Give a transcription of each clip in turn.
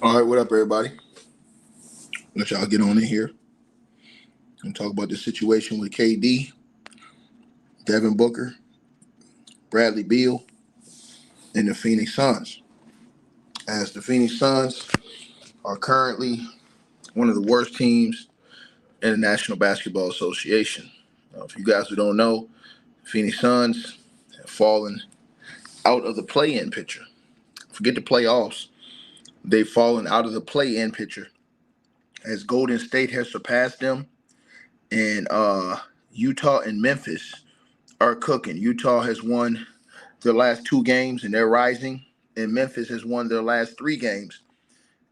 All right, what up, everybody? Let y'all get on in here and talk about the situation with KD, Devin Booker, Bradley Beal, and the Phoenix Suns. As the Phoenix Suns are currently one of the worst teams in the National Basketball Association. If you guys who don't know, Phoenix Suns have fallen out of the play-in picture. Forget the playoffs. They've fallen out of the play-in picture as Golden State has surpassed them, and Utah and Memphis are cooking. Utah has won their last two games and they're rising, and Memphis has won their last three games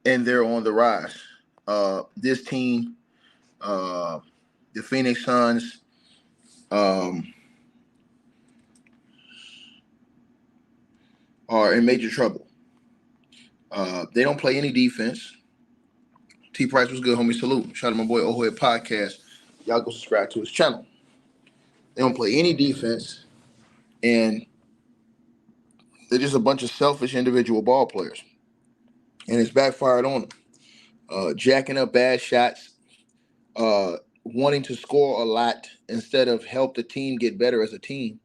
and they're on the rise. This team, the Phoenix Suns, um, are in major trouble. They don't play any defense. T Price was good, homie. Salute. Shout out to my boy Ohoy Podcast. Y'all go subscribe to his channel. They don't play any defense, and they're just a bunch of selfish individual ball players, and it's backfired on them. Jacking up bad shots, wanting to score a lot instead of help the team get better as a team.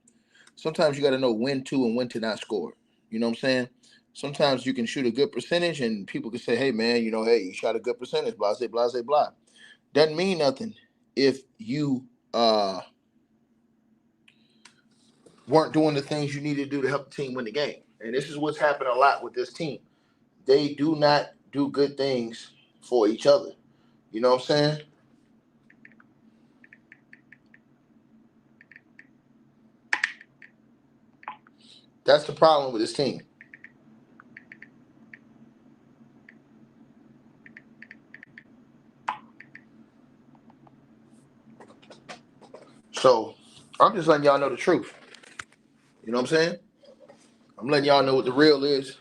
Sometimes you got to know when to and when to not score. You know what I'm saying? Sometimes you can shoot a good percentage and people can say, hey, man, hey, you shot a good percentage, blah, blah, blah, blah. Doesn't mean nothing if you weren't doing the things you needed to do to help the team win the game. And this is what's happened a lot with this team. They do not do good things for each other. You know what I'm saying? That's the problem with this team. So I'm just letting y'all know the truth. You know what I'm saying? I'm letting y'all know what the real is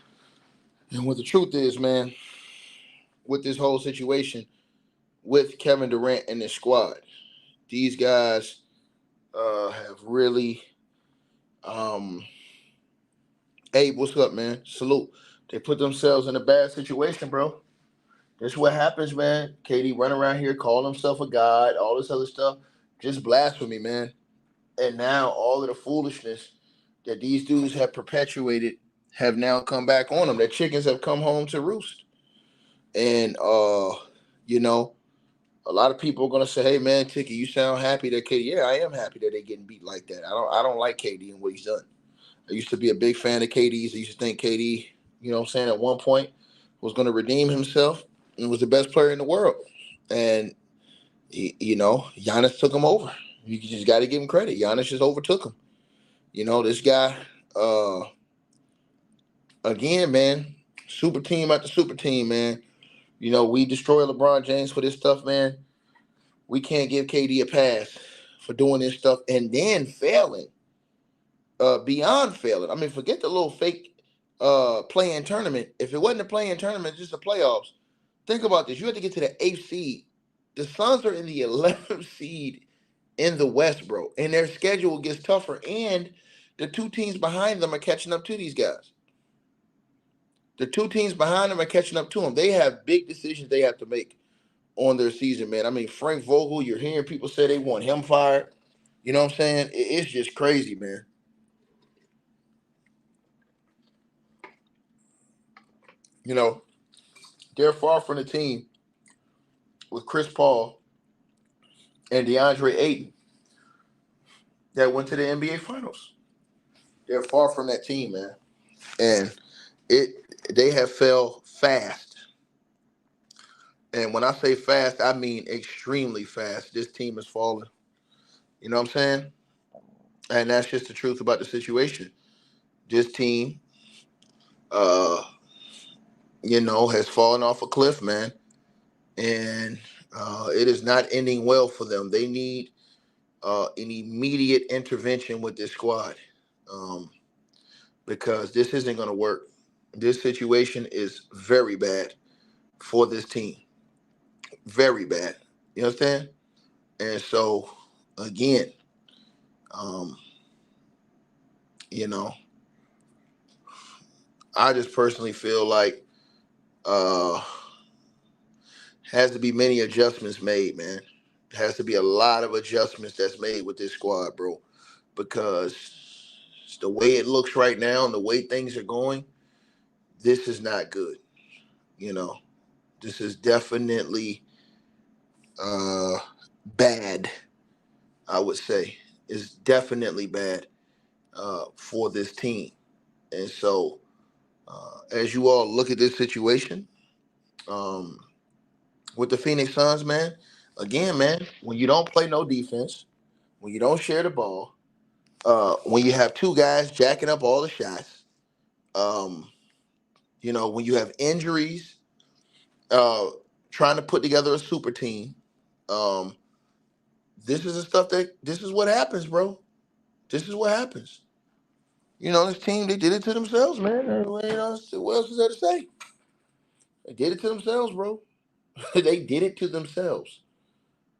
and what the truth is, man, with this whole situation with Kevin Durant and this squad. These guys have really, hey, what's up, man? Salute. They put themselves in a bad situation, bro. That's what happens, man. KD run around here, call himself a god, all this other stuff. Just blasphemy, man. And now all of the foolishness that these dudes have perpetuated have now come back on them. Their chickens have come home to roost. And you know, a lot of people are gonna say, "Hey, man, Tiki, you sound happy that KD." Yeah, I am happy that they're getting beat like that. I don't like KD and what he's done. I used to be a big fan of KD's. I used to think KD, you know what I'm saying, at one point was going to redeem himself and was the best player in the world. And, Giannis took him over. You just got to give him credit. Giannis just overtook him. This guy, uh, again, man, super team after super team, man. We destroy LeBron James for this stuff, man. We can't give KD a pass for doing this stuff and then failing. Beyond failing. I mean, forget the little fake play-in tournament. If it wasn't a play-in tournament, just the playoffs. Think about this. You have to get to the 8th seed. The Suns are in the 11th seed in the West, bro. And their schedule gets tougher. And the two teams behind them are catching up to these guys. The two teams behind them are catching up to them. They have big decisions they have to make on their season, man. I mean, Frank Vogel, you're hearing people say they want him fired. You know what I'm saying? It's just crazy, man. You know, they're far from the team with Chris Paul and DeAndre Ayton that went to the NBA Finals. They're far from that team, man. And they have fell fast. And when I say fast, I mean extremely fast. This team has fallen. You know what I'm saying? And that's just the truth about the situation. This team, uh, has fallen off a cliff, man. And it is not ending well for them. They need an immediate intervention with this squad, because this isn't going to work. This situation is very bad for this team. Very bad. You understand? And so, again, um, you know, I just personally feel like Uh, has to be many adjustments made, man. Has to be a lot of adjustments that's made with this squad, bro. Because the way it looks right now and the way things are going, this is not good. You know, this is definitely uh, bad. I would say it's definitely bad for this team. And so, as you all look at this situation um, with the Phoenix Suns, man, again, man, when you don't play no defense, when you don't share the ball, when you have two guys jacking up all the shots, um, when you have injuries, uh, trying to put together a super team, um, this is what happens, bro. This is what happens. This team, they did it to themselves, man. What else is there to say? They did it to themselves, bro. They did it to themselves.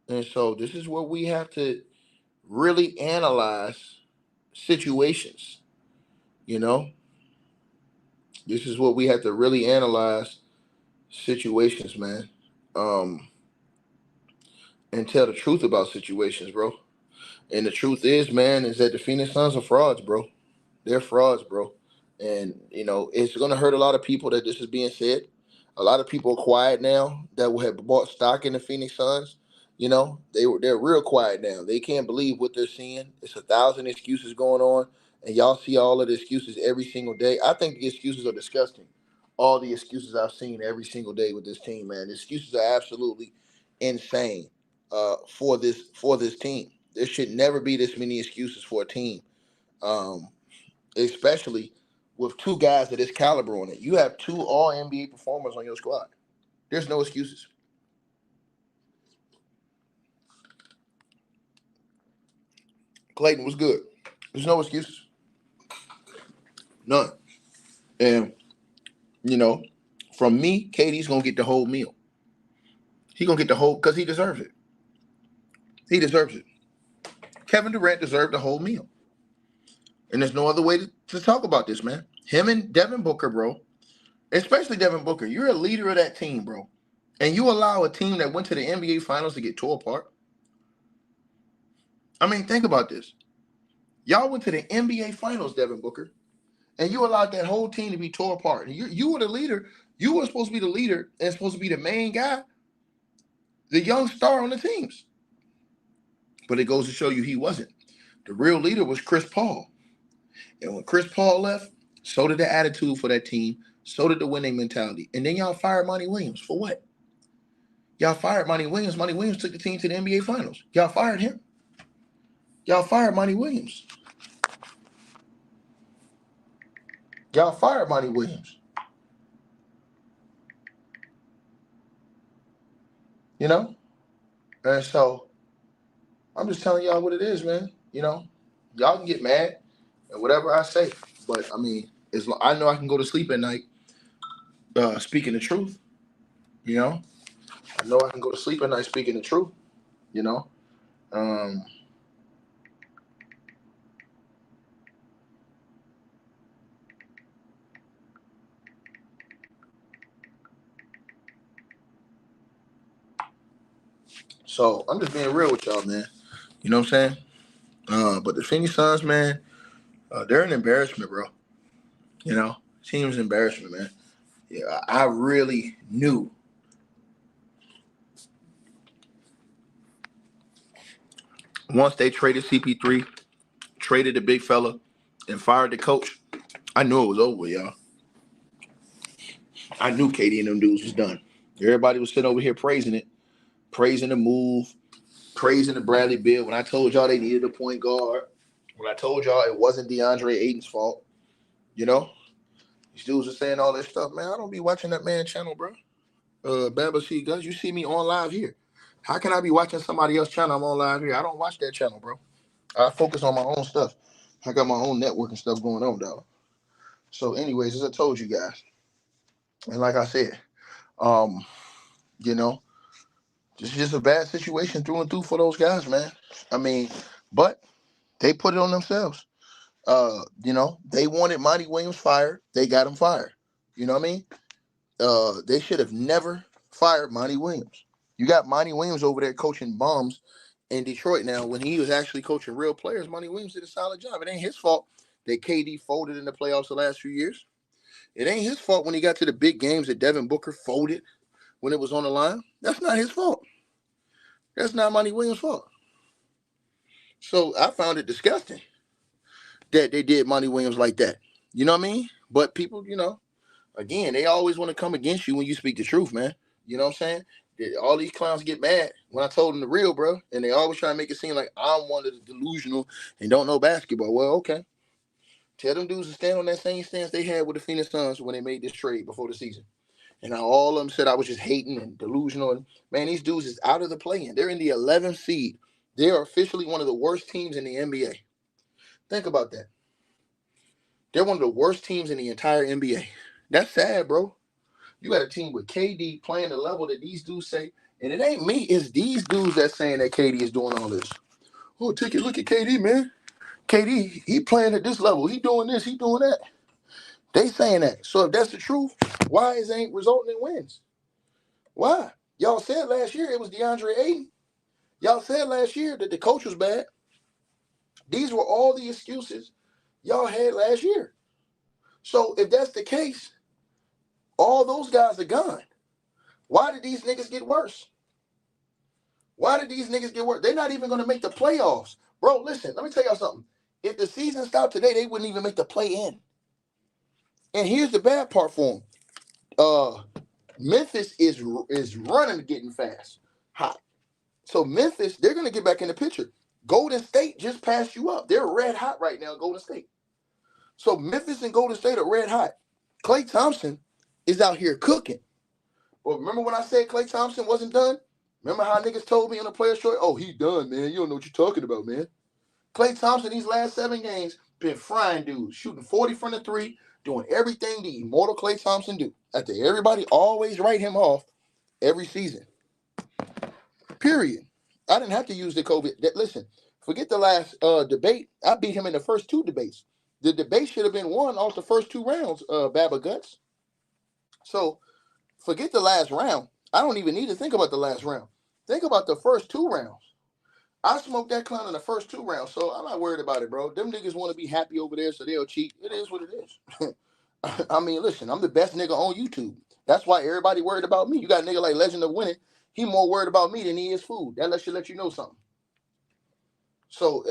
And so this is where we have to really analyze situations. You know, this is what we have to really analyze situations, man. Um, and tell the truth about situations, bro. And the truth is, man, is that the Phoenix Suns are frauds, bro. They're frauds, bro. And it's gonna hurt a lot of people that this is being said. A lot of people are quiet now that have bought stock in the Phoenix Suns. They're real quiet now. They can't believe what they're seeing. It's 1,000 excuses going on, and y'all see all of the excuses every single day. I think the excuses are disgusting. All the excuses I've seen every single day with this team, man. The excuses are absolutely insane for this team. There should never be this many excuses for a team. Um, Especially with two guys of this caliber on it. You have two all NBA performers on your squad. There's no excuses. Clayton was good. There's no excuses. None. And, you know, from me, KD's going to get the whole meal. He's going to get the whole, because he deserves it. He deserves it. Kevin Durant deserved the whole meal. And there's no other way to talk about this, man. Him and Devin Booker, bro, especially Devin Booker, you're a leader of that team, bro. And you allow a team that went to the NBA Finals to get tore apart. I mean, think about this. Y'all went to the NBA Finals, Devin Booker, and you allowed that whole team to be tore apart. And you were the leader. You were supposed to be the leader and supposed to be the main guy, the young star on the teams. But it goes to show you he wasn't. The real leader was Chris Paul. And when Chris Paul left, so did the attitude for that team. So did the winning mentality. And then y'all fired Monty Williams. For what? Y'all fired Monty Williams. Monty Williams took the team to the NBA Finals. Y'all fired him. Y'all fired Monty Williams. Y'all fired Monty Williams. And so I'm just telling y'all what it is, man. Y'all can get mad at whatever I say, but I mean, I know I can go to sleep at night speaking the truth. You know, I know I can go to sleep at night speaking the truth. You know, um, so I'm just being real with y'all, man. You know what I'm saying? But the Phoenix Suns, man, they're an embarrassment, bro. Team's embarrassment, man. Yeah, I really knew once they traded CP3, traded the big fella, and fired the coach. I knew it was over, y'all. I knew KD and them dudes was done. Everybody was sitting over here praising it, praising the move, praising the Bradley Beal. When I told y'all they needed a point guard, when I told y'all it wasn't DeAndre Ayton's fault, you know, these dudes are saying all this stuff. Man, I don't be watching that man channel, bro. Baba C. Guns, you see me on live here. How can I be watching somebody else's channel? I'm on live here. I don't watch that channel, bro. I focus on my own stuff. I got my own network and stuff going on, dog. So, anyways, as I told you guys, and like I said, um, you know, this is just a bad situation through and through for those guys, man. I mean, but they put it on themselves. They wanted Monty Williams fired. They got him fired. You know what I mean? they should have never fired Monty Williams. You got Monty Williams over there coaching bums in Detroit now. When he was actually coaching real players, Monty Williams did a solid job. It ain't his fault that KD folded in the playoffs the last few years. It ain't his fault when he got to the big games that Devin Booker folded when it was on the line. That's not his fault. That's not Monty Williams' fault. So I found it disgusting that they did Monty Williams like that. You know what I mean? But people, again, they always want to come against you when you speak the truth, man. You know what I'm saying? All these clowns get mad when I told them the real, bro. And they always try to make it seem like I'm one of the delusional and don't know basketball. Well, okay. Tell them dudes to stand on that same stance they had with the Phoenix Suns when they made this trade before the season. And all of them said I was just hating and delusional. And man, these dudes is out of the play-in. They're in the 11th seed. They are officially one of the worst teams in the NBA. Think about that. They're one of the worst teams in the entire NBA. That's sad, bro. You got a team with KD playing the level that these dudes say, and it ain't me, it's these dudes that's saying that KD is doing all this. Oh, take a look at KD, man. KD, he playing at this level. He doing this, he doing that. They saying that. So if that's the truth, why is it ain't resulting in wins? Why? Y'all said last year it was DeAndre Ayton. Y'all said last year that the coach was bad. These were all the excuses y'all had last year. So if that's the case, all those guys are gone. Why did these niggas get worse? Why did these niggas get worse? They're not even going to make the playoffs. Bro, listen, let me tell y'all something. If the season stopped today, they wouldn't even make the play-in. And here's the bad part for them. Memphis is running, getting fast, hot. So Memphis, they're going to get back in the picture. Golden State just passed you up. They're red hot right now, Golden State. So Memphis and Golden State are red hot. Klay Thompson is out here cooking. Well, remember when I said Klay Thompson wasn't done? Remember how niggas told me on the Players' Choice? Oh, he done, man. You don't know what you're talking about, man. Klay Thompson, these last 7 games, been frying dudes, shooting 40 from the 3, doing everything the immortal Klay Thompson do. After everybody always write him off every season. Period. I didn't have to use the COVID. Listen, forget the last debate. I beat him in the first 2 debates. The debate should have been won off the first 2 rounds, Baba Guts. So forget the last round. I don't even need to think about the last round. Think about the first 2 rounds. I smoked that clown in the first 2 rounds, so I'm not worried about it, bro. Them niggas want to be happy over there, so they'll cheat. It is what it is. I mean, listen, I'm the best nigga on YouTube. That's why everybody worried about me. You got a nigga like Legend of Winning. He more worried about me than he is food. That should let you know something. So,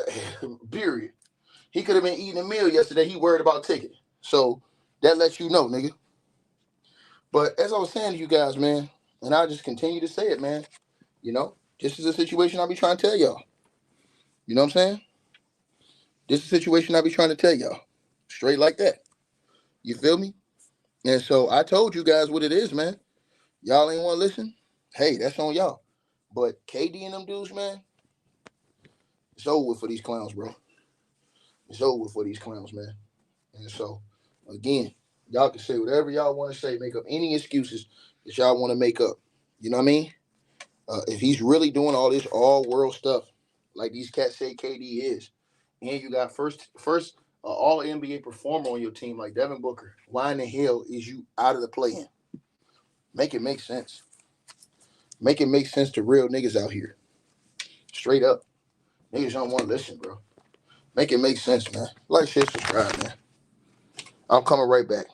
period. He could have been eating a meal yesterday. He worried about ticket. So, that lets you know, nigga. But as I was saying to you guys, man, and I'll just continue to say it, man, this is a situation I'll be trying to tell y'all. You know what I'm saying? This is a situation I'll be trying to tell y'all. Straight like that. You feel me? And so I told you guys what it is, man. Y'all ain't want to listen? Hey, that's on y'all. But KD and them dudes, man, it's over for these clowns, bro. It's over for these clowns, man. And so, again, y'all can say whatever y'all want to say, make up any excuses that y'all want to make up. You know what I mean? If he's really doing all this all-world stuff, like these cats say KD is, and you got first all-NBA performer on your team like Devin Booker, why in the hell is you out of the play-in? Make it make sense. Make it make sense to real niggas out here. Straight up. Niggas don't want to listen, bro. Make it make sense, man. Like, share, subscribe, man. I'm coming right back.